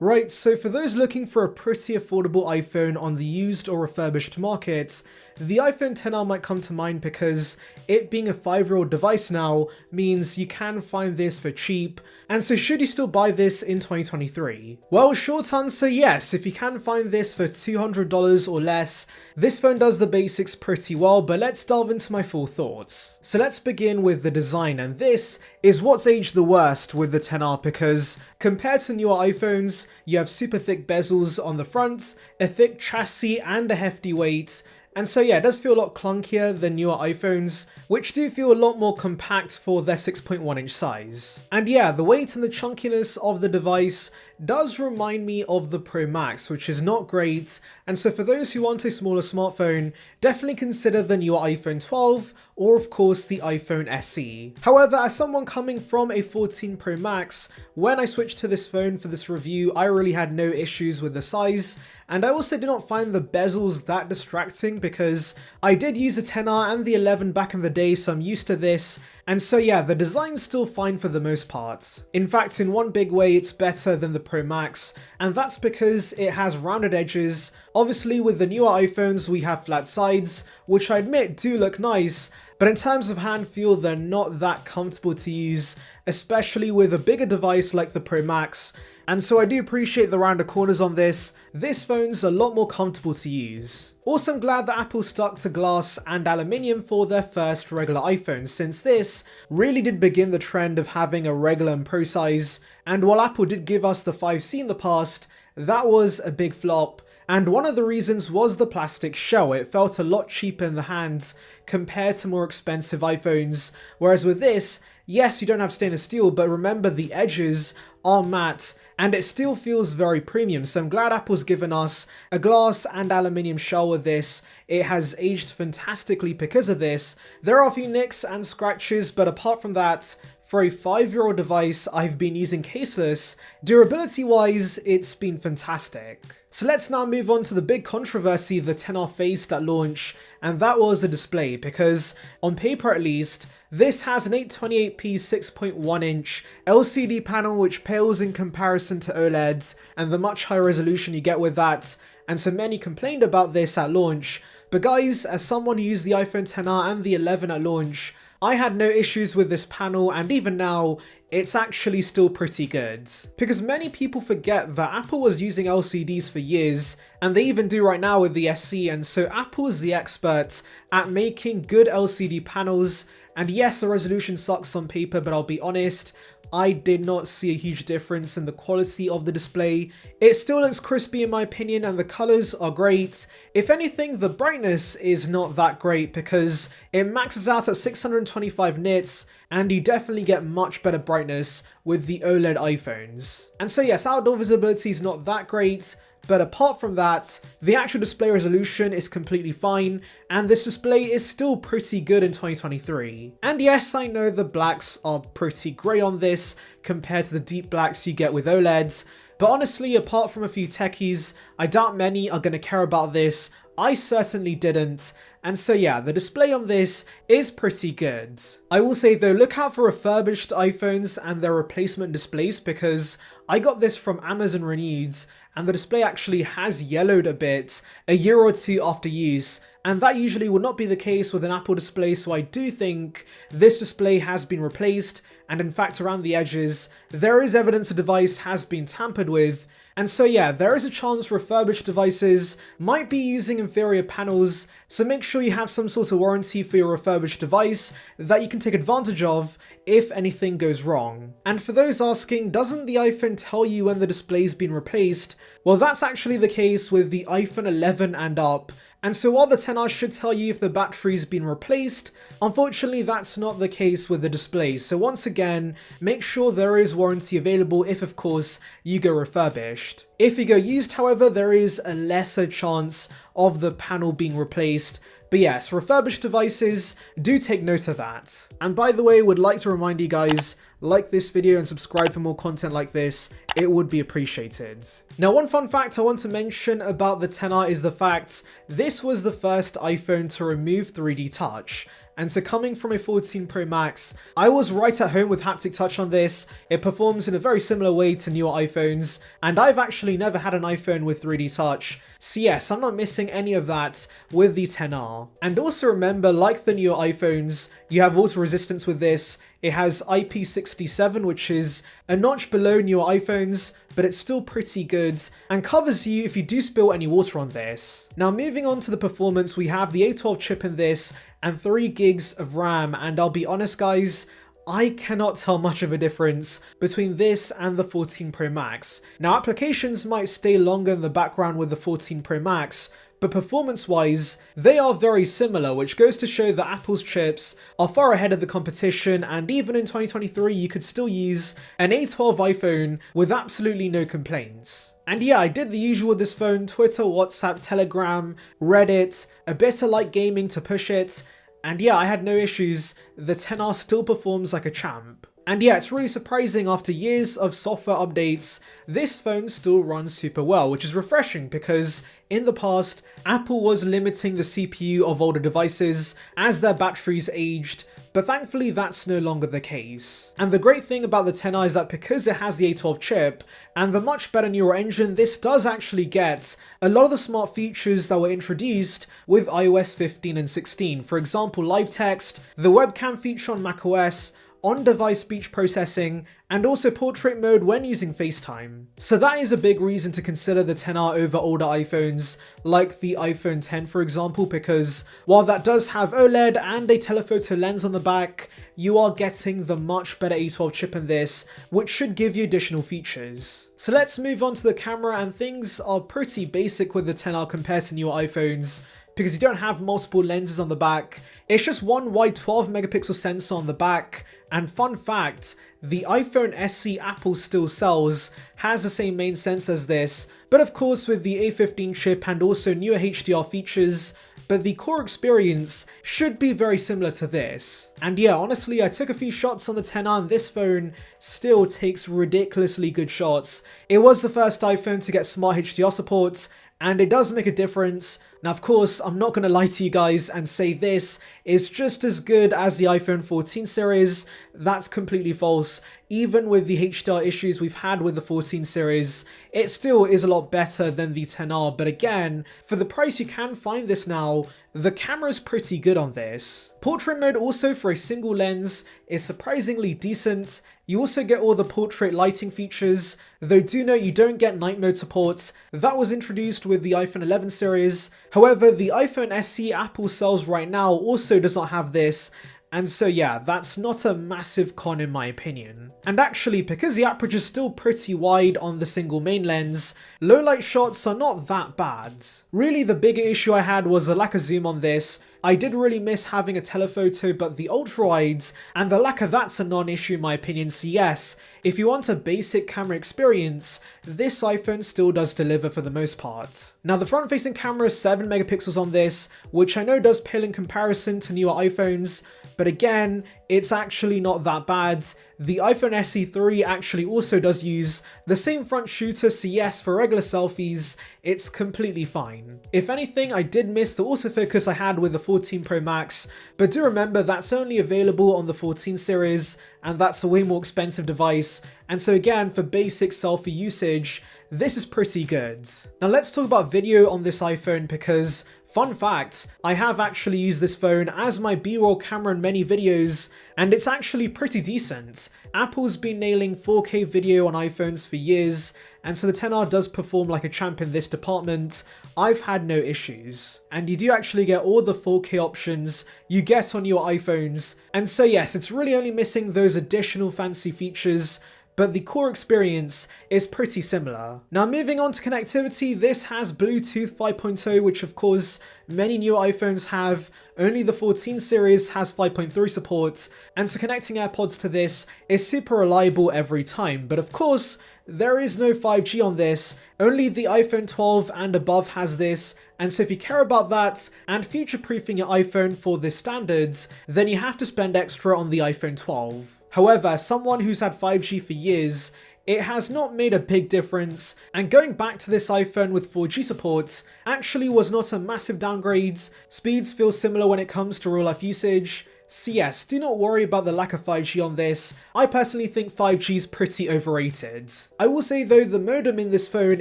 Right, so for those looking for a pretty affordable iPhone on the used or refurbished market, the iPhone XR might come to mind because it being a 5-year-old device now means you can find this for cheap, and so should you still buy this in 2023? Well, short answer yes, if you can find this for $200 or less, this phone does the basics pretty well, but let's delve into my full thoughts. So let's begin with the design, and this is what's aged the worst with the XR because compared to newer iPhones, you have super thick bezels on the front, a thick chassis and a hefty weight, and so yeah, it does feel a lot clunkier than newer iPhones, which do feel a lot more compact for their 6.1 inch size. And yeah, the weight and the chunkiness of the device does remind me of the Pro Max, which is not great, and so for those who want a smaller smartphone, definitely consider the newer iPhone 12 or of course the iPhone SE. However, as someone coming from a 14 Pro Max, when I switched to this phone for this review, I really had no issues with the size, and I also did not find the bezels that distracting because I did use the XR and the 11 back in the day, so I'm used to this. And so yeah, the design's still fine for the most part. In fact, in one big way, it's better than the Pro Max, and that's because it has rounded edges. Obviously, with the newer iPhones, we have flat sides, which I admit do look nice, but in terms of hand feel, they're not that comfortable to use, especially with a bigger device like the Pro Max. And so I do appreciate the rounded corners on this. This phone's a lot more comfortable to use. Also, I'm glad that Apple stuck to glass and aluminium for their first regular iPhone, since this really did begin the trend of having a regular and pro size. And while Apple did give us the 5C in the past, that was a big flop. And one of the reasons was the plastic shell. It felt a lot cheaper in the hands compared to more expensive iPhones. Whereas with this, yes, you don't have stainless steel, but remember the edges are matte, and it still feels very premium. So I'm glad Apple's given us a glass and aluminium shell with this. It has aged fantastically because of this. There are a few nicks and scratches, but apart from that, for a 5-year-old device I've been using caseless, durability wise, it's been fantastic. So let's now move on to the big controversy the XR faced at launch, and that was the display, because on paper at least, this has an 828p 6.1 inch LCD panel which pales in comparison to OLEDs and the much higher resolution you get with that, and so many complained about this at launch. But guys, as someone who used the iPhone XR and the 11 at launch, I had no issues with this panel, and even now, it's actually still pretty good. Because many people forget that Apple was using LCDs for years, and they even do right now with the SE, and so Apple is the expert at making good LCD panels. And yes, the resolution sucks on paper, but I'll be honest, I did not see a huge difference in the quality of the display. It still looks crispy in my opinion, and the colors are great. If anything, the brightness is not that great because it maxes out at 625 nits, and you definitely get much better brightness with the OLED iPhones. And so yes, outdoor visibility is not that great, but apart from that, the actual display resolution is completely fine, and this display is still pretty good in 2023. And yes, I know the blacks are pretty grey on this compared to the deep blacks you get with OLEDs, but honestly, apart from a few techies, I doubt many are going to care about this. I certainly didn't. And so yeah, the display on this is pretty good. I will say though, look out for refurbished iPhones and their replacement displays, because I got this from Amazon Renewed, and the display actually has yellowed a bit a year or two after use, and that usually would not be the case with an Apple display, so I do think this display has been replaced, and in fact around the edges, there is evidence the device has been tampered with. And so yeah, there is a chance refurbished devices might be using inferior panels, so make sure you have some sort of warranty for your refurbished device that you can take advantage of if anything goes wrong. And for those asking, doesn't the iPhone tell you when the display's been replaced? Well, that's actually the case with the iPhone 11 and up. And so while the XR should tell you if the battery's been replaced, unfortunately that's not the case with the display. So once again, make sure there is warranty available if of course you go refurbished. If you go used, however, there is a lesser chance of the panel being replaced. But yes, refurbished devices, do take note of that. And by the way, would like to remind you guys, like this video and subscribe for more content like this, it would be appreciated. Now, one fun fact I want to mention about the XR is the fact this was the first iPhone to remove 3D Touch. And so coming from a 14 Pro Max, I was right at home with haptic touch on this. It performs in a very similar way to newer iPhones, and I've actually never had an iPhone with 3D touch. So yes, I'm not missing any of that with the XR. And also remember, like the newer iPhones, you have water resistance with this. It has IP67, which is a notch below newer iPhones, but it's still pretty good and covers you if you do spill any water on this. Now moving on to the performance, we have the A12 chip in this and 3 gigs of RAM, and I'll be honest guys, I cannot tell much of a difference between this and the 14 Pro Max. Now applications might stay longer in the background with the 14 Pro Max, but performance-wise, they are very similar, which goes to show that Apple's chips are far ahead of the competition, and even in 2023 you could still use an A12 iPhone with absolutely no complaints. And yeah, I did the usual with this phone: Twitter, WhatsApp, Telegram, Reddit, a bit of light gaming to push it, and yeah, I had no issues. The XR still performs like a champ. And yeah, it's really surprising, after years of software updates, this phone still runs super well, which is refreshing because in the past, Apple was limiting the CPU of older devices as their batteries aged, but thankfully that's no longer the case. And the great thing about the XR is that because it has the A12 chip and the much better newer engine, this does actually get a lot of the smart features that were introduced with iOS 15 and 16. For example, live text, the webcam feature on macOS, on-device speech processing, and also portrait mode when using FaceTime. So that is a big reason to consider the XR over older iPhones like the iPhone X, for example, because while that does have OLED and a telephoto lens on the back, you are getting the much better A12 chip in this, which should give you additional features. So let's move on to the camera, and things are pretty basic with the XR compared to newer iPhones, because you don't have multiple lenses on the back. It's just one wide 12 megapixel sensor on the back, and fun fact, the iPhone SE Apple still sells has the same main sensor as this, but of course with the A15 chip and also newer HDR features, but the core experience should be very similar to this. And yeah, honestly, I took a few shots on the XR and this phone still takes ridiculously good shots. It was the first iPhone to get smart HDR support, and it does make a difference. Now of course, I'm not going to lie to you guys and say this is just as good as the iPhone 14 series. That's completely false. Even with the HDR issues we've had with the 14 series, it still is a lot better than the XR. But again, for the price you can find this now, the camera's pretty good on this. Portrait mode also for a single lens is surprisingly decent. You also get all the portrait lighting features, though do note you don't get night mode support. That was introduced with the iPhone 11 series. However, the iPhone SE Apple sells right now also does not have this, and so yeah, that's not a massive con in my opinion. And actually, because the aperture is still pretty wide on the single main lens, low light shots are not that bad. Really, the bigger issue I had was the lack of zoom on this. I did really miss having a telephoto, but the ultra-wides and the lack of that's a non-issue in my opinion. So yes, if you want a basic camera experience, this iPhone still does deliver for the most part. Now the front-facing camera is 7 megapixels on this, which I know does pale in comparison to newer iPhones, but again, it's actually not that bad. The iPhone SE3 actually also does use the same front shooter, so yes, for regular selfies, it's completely fine. If anything, I did miss the autofocus I had with the 14 Pro Max, but do remember that's only available on the 14 series, and that's a way more expensive device, and so again, for basic selfie usage, this is pretty good. Now let's talk about video on this iPhone, because fun fact, I have actually used this phone as my B-roll camera in many videos, and it's actually pretty decent. Apple's been nailing 4K video on iPhones for years, and so the XR does perform like a champ in this department. I've had no issues. And you do actually get all the 4K options you get on your iPhones, and so yes, it's really only missing those additional fancy features, but the core experience is pretty similar. Now moving on to connectivity, this has Bluetooth 5.0, which of course many new iPhones have. Only the 14 series has 5.3 support, and so connecting AirPods to this is super reliable every time. But of course, there is no 5G on this. Only the iPhone 12 and above has this, and so if you care about that and future-proofing your iPhone for this standards, then you have to spend extra on the iPhone 12. However, as someone who's had 5G for years, it has not made a big difference, and going back to this iPhone with 4G support actually was not a massive downgrade. Speeds feel similar when it comes to real life usage. So yes, do not worry about the lack of 5G on this. I personally think 5G is pretty overrated. I will say though, the modem in this phone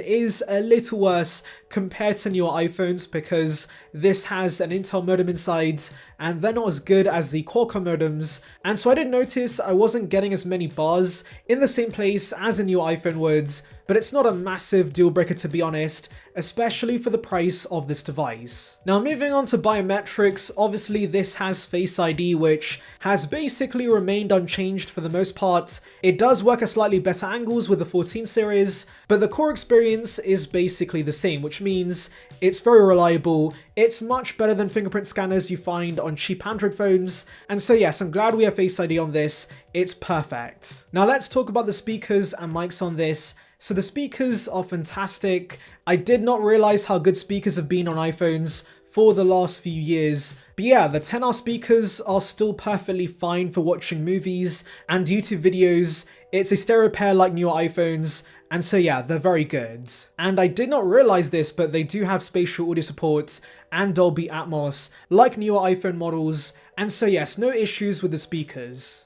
is a little worse compared to newer iPhones because this has an Intel modem inside and they're not as good as the Qualcomm modems, and so I did notice I wasn't getting as many bars in the same place as a newer iPhone would, but it's not a massive deal breaker to be honest, especially for the price of this device. Now moving on to biometrics, obviously this has Face ID, which has basically remained unchanged for the most part. It does work at slightly better angles with the 14 series, but the core experience is basically the same, which means it's very reliable. It's much better than fingerprint scanners you find on cheap Android phones, and so yes, I'm glad we have Face ID on this. It's perfect. Now let's talk about the speakers and mics on this. So the speakers are fantastic. I did not realize how good speakers have been on iPhones for the last few years. But yeah, the 10R speakers are still perfectly fine for watching movies and YouTube videos. It's a stereo pair like newer iPhones, and so yeah, they're very good. And I did not realize this, but they do have spatial audio support and Dolby Atmos like newer iPhone models, and so yes, no issues with the speakers.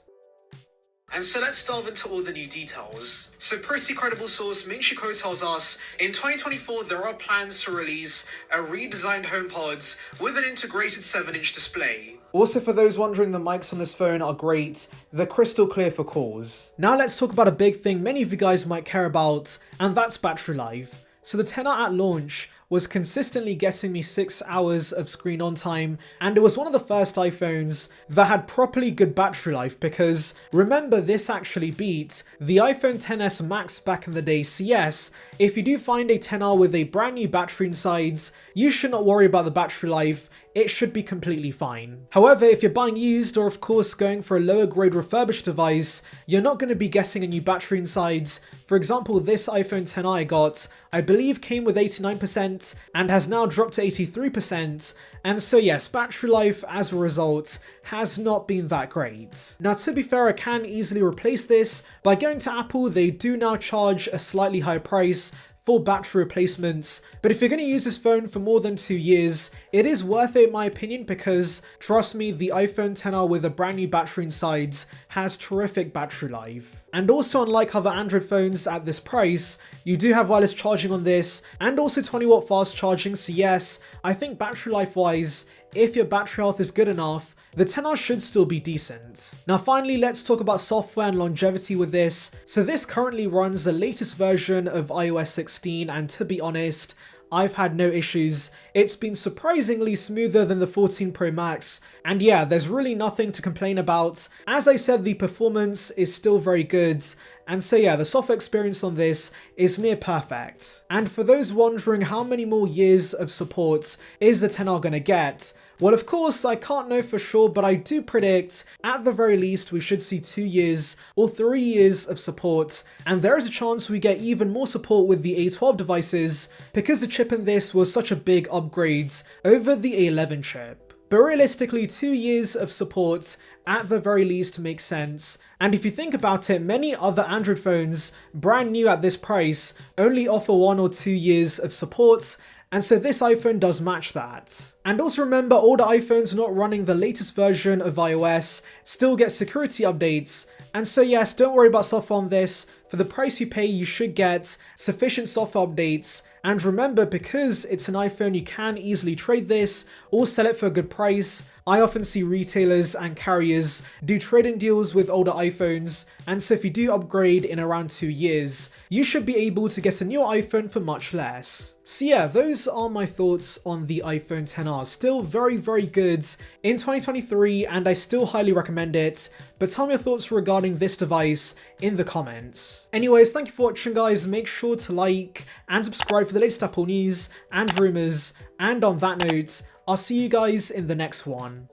And so let's delve into all the new details. So pretty credible source Ming-Chi Kuo tells us, in 2024 there are plans to release a redesigned HomePod with an integrated 7-inch display. Also, for those wondering, the mics on this phone are great. They're crystal clear for calls. Now let's talk about a big thing many of you guys might care about, and that's battery life. So the 10R at launch was consistently getting me 6 hours of screen on time, and it was one of the first iPhones that had properly good battery life because remember, this actually beat the iPhone XS Max back in the day. So yes, if you do find a 10R with a brand new battery inside, you should not worry about the battery life. It should be completely fine. However, if you're buying used or of course going for a lower grade refurbished device, you're not going to be getting a new battery inside. For example, this iPhone XR I got, I believe came with 89% and has now dropped to 83%. And so yes, battery life as a result has not been that great. Now to be fair, I can easily replace this by going to Apple. They do now charge a slightly higher price for battery replacements, but if you're going to use this phone for more than 2 years, it is worth it in my opinion because, trust me, the iPhone XR with a brand new battery inside has terrific battery life. And also, unlike other Android phones at this price, you do have wireless charging on this and also 20-watt fast charging, so yes, I think battery life wise, if your battery health is good enough, the XR should still be decent. Now finally, let's talk about software and longevity with this. So this currently runs the latest version of iOS 16, and to be honest, I've had no issues. It's been surprisingly smoother than the 14 Pro Max, and yeah, there's really nothing to complain about. As I said, the performance is still very good, and so yeah, the software experience on this is near perfect. And for those wondering how many more years of support is the XR gonna get, well, of course, I can't know for sure, but I do predict at the very least we should see 2 years or 3 years of support, and there is a chance we get even more support with the A12 devices because the chip in this was such a big upgrade over the A11 chip. But realistically, 2 years of support at the very least makes sense. And if you think about it, many other Android phones, brand new at this price, only offer 1 or 2 years of support, and so this iPhone does match that. And also remember, older iPhones not running the latest version of iOS still get security updates, and so yes, don't worry about software on this. For the price you pay, you should get sufficient software updates. And remember, because it's an iPhone, you can easily trade this or sell it for a good price. I often see retailers and carriers do trade-in deals with older iPhones, and so if you do upgrade in around 2 years, you should be able to get a newer iPhone for much less. So yeah, those are my thoughts on the iPhone XR. Still very, very good in 2023, and I still highly recommend it. But tell me your thoughts regarding this device in the comments. Anyways, thank you for watching, guys. Make sure to like and subscribe for the latest Apple news and rumors. And on that note, I'll see you guys in the next one.